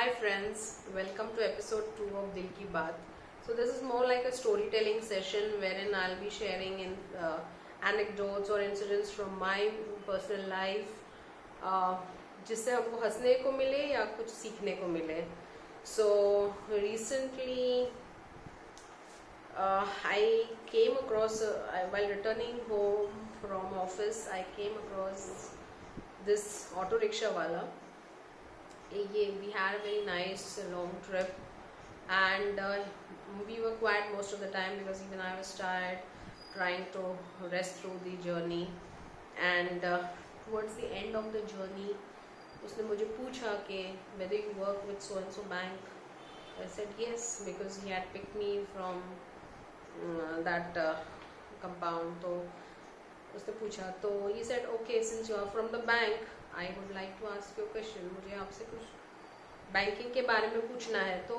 Hi friends, welcome to episode 2 of Dil Ki Baat. So this is more like a storytelling session wherein I'll be sharing anecdotes or incidents from my personal life, जिससे हमको हंसने को मिले या कुछ सीखने को मिले. So recently I came across while returning home from office, I came across this auto rickshaw wala. We had a very nice long trip, and we were quiet most of the time because even I was tired trying to rest through the journey. And towards the end of the journey, उसने मुझे पूछा कि whether you work with so and so bank. I said yes because he had picked me from that compound. तो उसने पूछा तो he said okay, since you are from the bank, I would like to ask you a question. मुझे आपसे कुछ banking के बारे में पूछना है. तो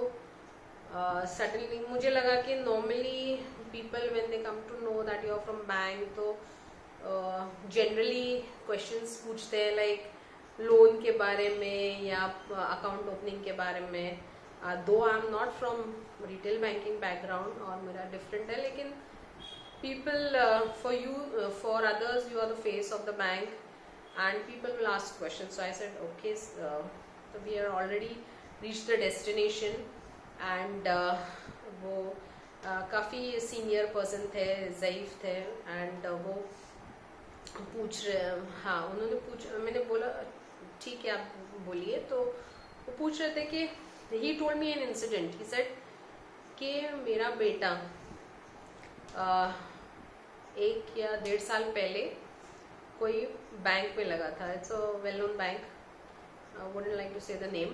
सडनली मुझे लगा कि normally people when they come to know that you are from bank तो जनरली क्वेश्चंस पूछते हैं लाइक लोन के बारे में या अकाउंट ओपनिंग के बारे में. दो I am not from retail banking background और मेरा डिफरेंट है, लेकिन people for others you are the face of the bank and people will ask questions. So I said okay, so we are already reached the destination and वो काफ़ी senior person थे, ज़ईफ थे, and वो पूछ रहे, हाँ उन्होंने मैंने बोला ठीक है आप बोलिए. तो वो पूछ रहे थे कि he told me an incident. He said कि मेरा बेटा 1 या 1.5 साल पहले कोई बैंक में लगा था. It's a well known bank, wouldn't like to say the name.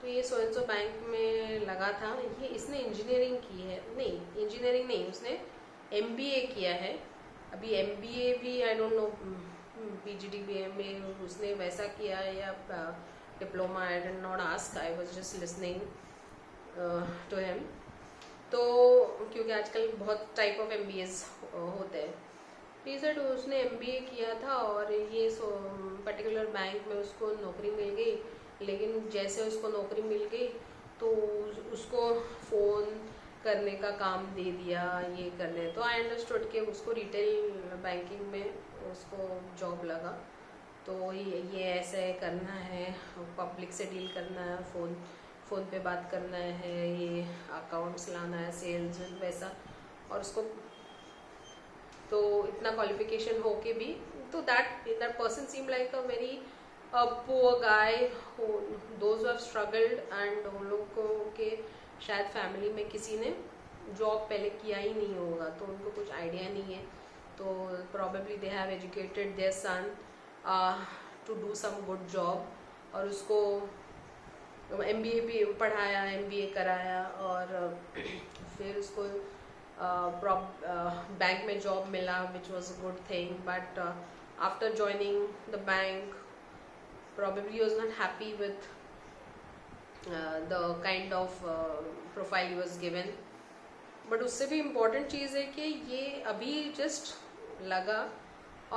तो ये सो एंड सो बैंक में लगा था. ये इसने इंजीनियरिंग की है, नहीं इंजीनियरिंग नहीं, उसने MBA किया है. अभी MBA भी आई डोंट नो PGDBA में उसने वैसा किया है या diploma. I did not ask, I was just listening to him. तो क्योंकि आजकल बहुत टाइप ऑफ MBAs होते हैं. टीचर उसने MBA किया था और ये पर्टिकुलर बैंक में उसको नौकरी मिल गई. लेकिन जैसे उसको नौकरी मिल गई तो उसको फ़ोन करने का काम दे दिया, ये करने. तो आई अंडरस्टूड कि उसको रिटेल बैंकिंग में उसको जॉब लगा. तो ये ऐसे करना है, पब्लिक से डील करना है, फ़ोन पे बात करना है, ये अकाउंट्स लाना है, सेल्स वैसा. और उसको तो इतना क्वालिफिकेशन हो के भी तो that person seem like a very poor guy. Those have struggled and उन लोगों के शायद फैमिली में किसी ने जॉब पहले किया ही नहीं होगा तो उनको कुछ आइडिया नहीं है. तो probably they have educated their son to do some good job और उसको MBA भी पढ़ाया, MBA कराया और फिर उसको बैंक में जॉब मिला, which was a good thing. But after joining the bank probably he was not happy with the kind of profile he was given. But उससे भी इम्पोर्टेंट चीज़ है कि ये अभी जस्ट लगा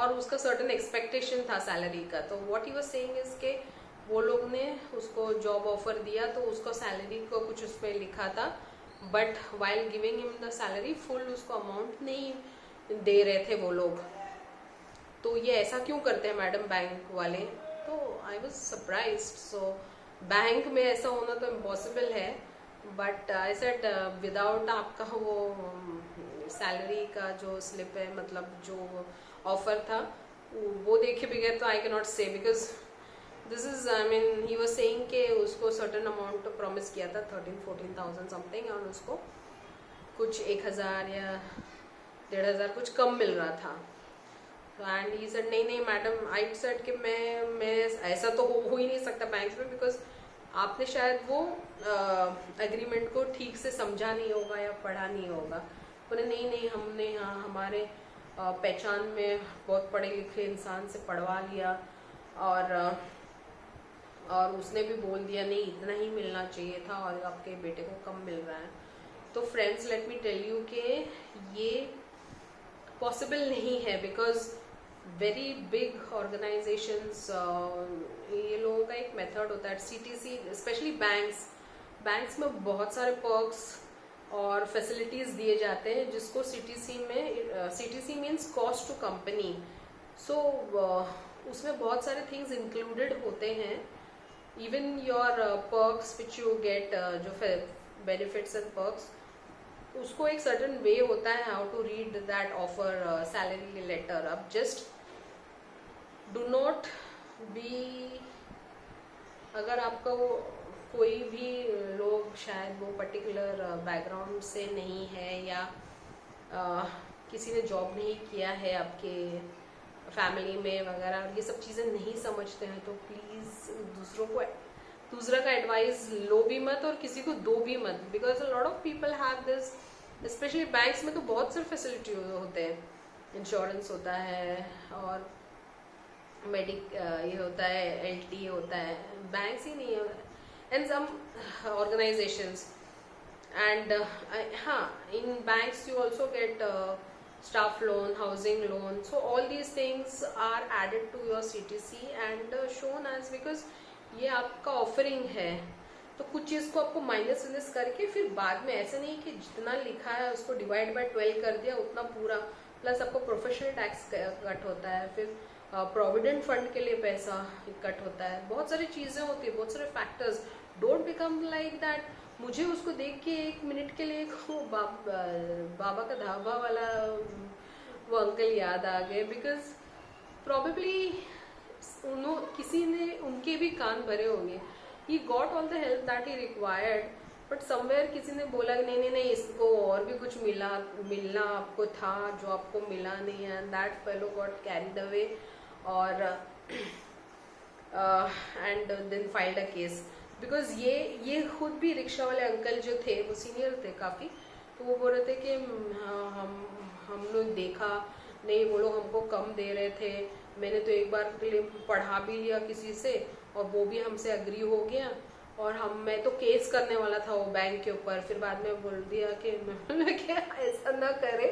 और उसका सर्टन एक्सपेक्टेशन था सैलरी का. तो what he was saying is के वो लोग ने उसको जॉब ऑफर दिया तो उसको सैलरी को कुछ उस पर लिखा था, but while giving him the salary full उसको अमाउंट नहीं दे रहे थे वो लोग. तो ये ऐसा क्यों करते हैं मैडम बैंक वाले? तो I was surprised. So bank में ऐसा होना तो इम्पॉसिबल है. बट आई सेड विदाउट आपका वो सैलरी का जो स्लिप है, मतलब जो ऑफर था वो देखे बगैर तो आई कैन नॉट से, because this is I mean he was saying के उसको सर्टन अमाउंट प्रॉमिस किया था 13-14,000 समथिंग और उसको कुछ 1,000 या 1,500 कुछ कम मिल रहा था. एंड ही सेड नहीं मैडम, आई सेड कि मैं ऐसा तो हो ही नहीं सकता बैंक में, बिकॉज आपने शायद वो एग्रीमेंट को ठीक से समझा नहीं होगा या पढ़ा नहीं होगा. बोले नहीं हमने यहाँ हमारे पहचान में बहुत पढ़े लिखे इंसान से पढ़वा लिया और उसने भी बोल दिया नहीं इतना ही मिलना चाहिए था और आपके बेटे को कम मिल रहा है. तो friends let me tell you कि ये पॉसिबल नहीं है, बिकॉज वेरी बिग ऑर्गेनाइजेशंस, ये लोगों का एक मेथड होता है सीटीसी, स्पेशली बैंक्स में बहुत सारे पर्क्स और फैसिलिटीज दिए जाते हैं जिसको सीटीसी में, CTC means cost to company, so उसमें बहुत सारे थिंग्स इंक्लूडेड होते हैं, even your perks which you get, जो बेनिफिट्स एंड पर्क्स, उसको एक सर्टन वे होता है how to read that offer salary letter. अब जस्ट डू नॉट बी, अगर आपको कोई भी लोग शायद वो पर्टिकुलर बैकग्राउंड से नहीं है या किसी ने जॉब नहीं किया है आपके फैमिली में वगैरह, ये सब चीज़ें नहीं समझते हैं, तो प्लीज़ दूसरा का एडवाइस लो भी मत और किसी को दो भी मत, because a lot of people have this, specially banks में तो बहुत सारे फैसिलिटी होते हैं, इंश्योरेंस होता है और ये होता है, एलटी होता है, बैंक्स ही नहीं है, एंड सम ऑर्गेनाइजेशंस, एंड हाँ, in banks you also get staff loan, housing loan, so all these things are added to your CTC and shown as, because ये आपका ऑफरिंग है, तो कुछ चीज़ को आपको माइनस करके फिर बाद में ऐसे नहीं कि जितना लिखा है उसको डिवाइड बाय 12 कर दिया उतना पूरा, प्लस आपको प्रोफेशनल टैक्स कट होता है, फिर प्रोविडेंट फंड के लिए पैसा कट होता है, बहुत सारी चीज़ें होती है, बहुत सारे factors. Don't become like that. मुझे उसको देख के एक मिनट के लिए वो बाबा का ढाबा वाला वो अंकल याद आ गए, बिकॉज प्रॉबेबली किसी ने उनके भी कान भरे होंगे. He got all the help that he required, but somewhere किसी ने बोला कि नहीं इसको और भी कुछ मिलना आपको था जो आपको मिला नहीं है, that fellow got carried away और and then filed a case, because ये खुद भी रिक्शा वाले अंकल जो थे वो सीनियर थे काफ़ी, तो वो बोल रहे थे कि हम लोग देखा नहीं, वो लोग हमको कम दे रहे थे, मैंने तो एक बार के लिए पढ़ा भी लिया किसी से और वो भी हमसे अग्री हो गया, और मैं तो केस करने वाला था वो बैंक के ऊपर, फिर बाद में बोल दिया कि क्या ऐसा ना करे.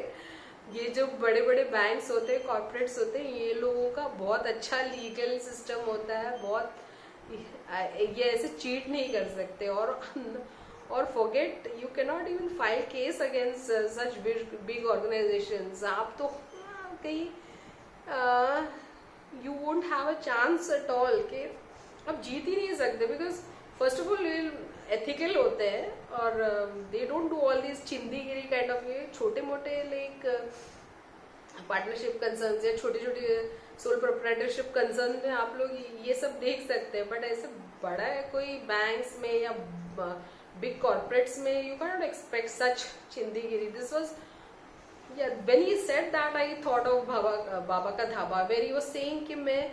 ये जो बड़े बड़े बैंक्स होते हैं, कॉर्पोरेट्स होते हैं, ये लोगों का बहुत अच्छा लीगल सिस्टम होता है, बहुत ये ऐसे चीट नहीं कर सकते, और forget, you can not even file case against such big organisations. आप तो कहीं you won't have a chance at all कि आप जीत ही नहीं सकते, because first of all ethical होते हैं और they don't do all this चिंदीगिरी काइंड ऑफ, ये छोटे मोटे लाइक पार्टनरशिप कंसर्न या छोटे छोटे सोल प्रोप्राइटरशिप कंसर्न में आप लोग ये सब देख सकते हैं, बट ऐसे बड़ा है कोई बैंक्स में या बिग कॉर्पोरेट्स में, you can not expect such चिंदीगिरी. This was, when he said that I thought of Baba ka Dhaba, where he was saying कि मैं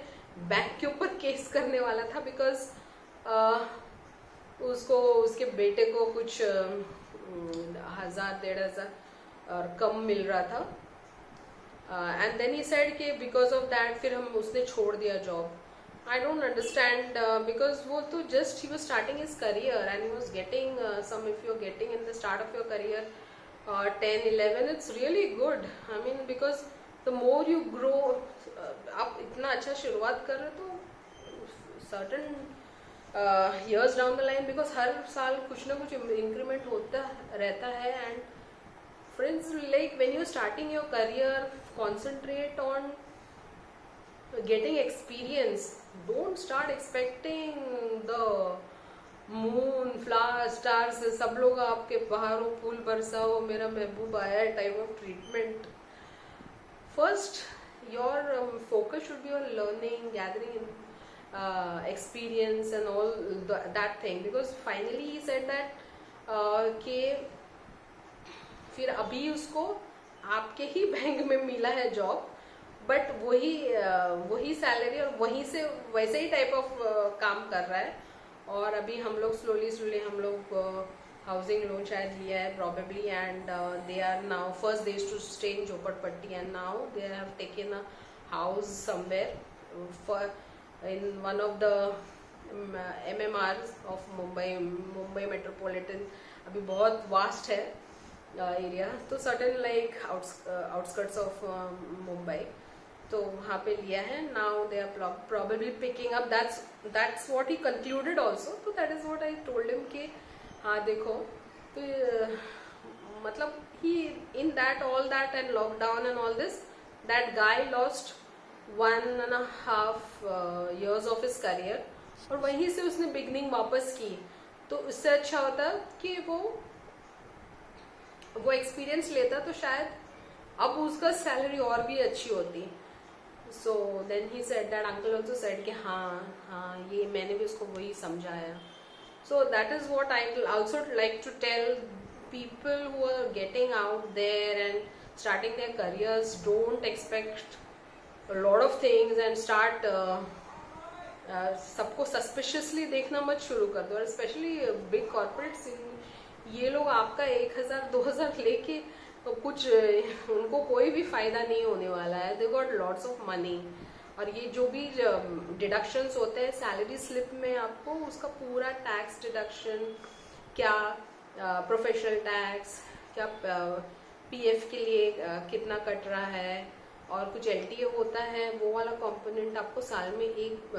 बैंक के ऊपर केस करने वाला था, बिकॉज उसको उसके बेटे को कुछ 1000-1500 और कम मिल रहा था, एंड देन ही सेड कि बिकॉज ऑफ दैट फिर उसने छोड़ दिया job. I don't understand, because वो तो just he was starting his career and he was getting some, if you are getting in the start of your career 10-11, it's really good. I mean, because the more you grow, आप इतना अच्छा शुरुआत कर रहे हो तो certain years down the line, because हर साल कुछ ना कुछ इंक्रीमेंट होता रहता है. and friends, like when you're starting your career, concentrate on getting experience. Don't start expecting the moon, flower, stars, सब लोग आपके बहारों फूल बरसाओ, मेरा महबूब आया type of treatment. First your focus should be on learning, gathering experience and all that thing, because finally he said that कि फिर अभी उसको आपके ही बैंक में मिला है जॉब, बट वही सैलरी और वहीं से वैसे ही टाइप ऑफ काम कर रहा है. और अभी हम लोग स्लोली हम लोग हाउसिंग लोन शायद लिया है probably, and they are now, first they used to stay in jhopadpatti and now they have taken a house somewhere in one of the MMRs of Mumbai metropolitan. अभी बहुत वास्ट है एरिया, तो certain like outskirts of Mumbai. तो वहाँ पे लिया है. Now they are probably picking up. That's what he concluded also. तो that is what I told him कि हाँ देखो, तो मतलब he in that all that and lockdown and all this, that guy lost 1.5 years of his career, और वहीं से उसने बिगनिंग वापस की. तो उससे अच्छा होता कि वो एक्सपीरियंस लेता, तो शायद अब उसका सैलरी और भी अच्छी होती. So then he said that, uncle also said कि हाँ ये मैंने भी उसको वही समझाया. So that is what I also like to tell people who are getting out there and starting their careers. Don't expect a lot of things and start सबको suspiciously देखना मत शुरू कर दो. और स्पेशली बिग कॉर्पोरेट्स, ये लोग आपका 1,000-2,000 लेके तो कुछ उनको कोई भी फायदा नहीं होने वाला है. They got lots of money. और ये जो भी डिडक्शंस होते हैं सैलरी स्लिप में, आपको उसका पूरा टैक्स डिडक्शन, क्या प्रोफेशनल टैक्स, क्या पीएफ के लिए कितना कट रहा है, और कुछ एलटीए होता है, वो वाला कंपोनेंट आपको साल में एक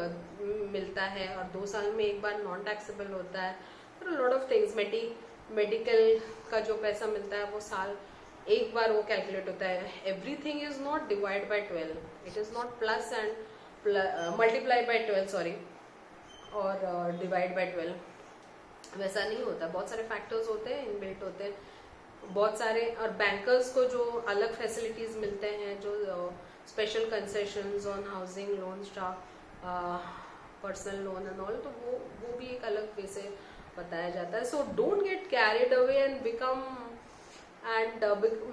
मिलता है, और 2 साल में एक बार नॉन टैक्सेबल होता है. और लॉट ऑफ थिंग्स, मेडिकल का जो पैसा मिलता है वो साल एक बार वो कैलकुलेट होता है. Everything is not divide by 12, it is not plus and multiply by 12 sorry, और डिवाइड बाय 12. वैसा नहीं होता. बहुत सारे फैक्टर्स होते हैं, इनबिल्ट होते हैं बहुत सारे. और बैंकर्स को जो अलग फैसिलिटीज मिलते हैं, जो special concessions on housing loan, personal loan and all, तो वो भी एक अलग वे से बताया जाता है. So don't get carried away and become and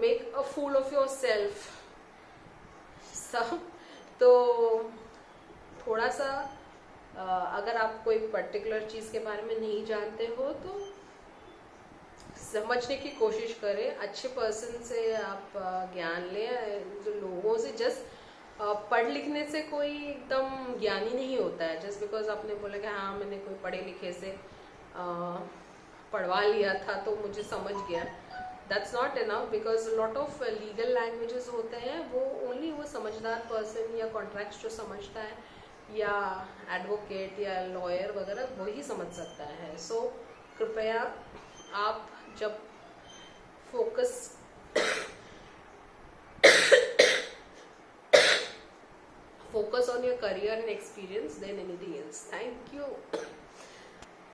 make a fool of yourself. तो थोड़ा सा अगर आप कोई पर्टिकुलर चीज के बारे में नहीं जानते हो तो समझने की कोशिश करें. अच्छे पर्सन से आप ज्ञान लें. जो लोगों से जस्ट पढ़ लिखने से कोई एकदम ज्ञानी नहीं होता है. जस्ट बिकॉज आपने बोला कि हाँ मैंने कोई पढ़े लिखे से पढ़वा लिया था तो मुझे समझ गया. That's not enough, because lot of legal languages होते हैं, वो ओनली वो समझदार पर्सन या कॉन्ट्रैक्ट जो समझता है, या एडवोकेट या लॉयर वगैरह, वही समझ सकता है. सो कृपया आप जब focus on your career and experience than anything else. Thank you.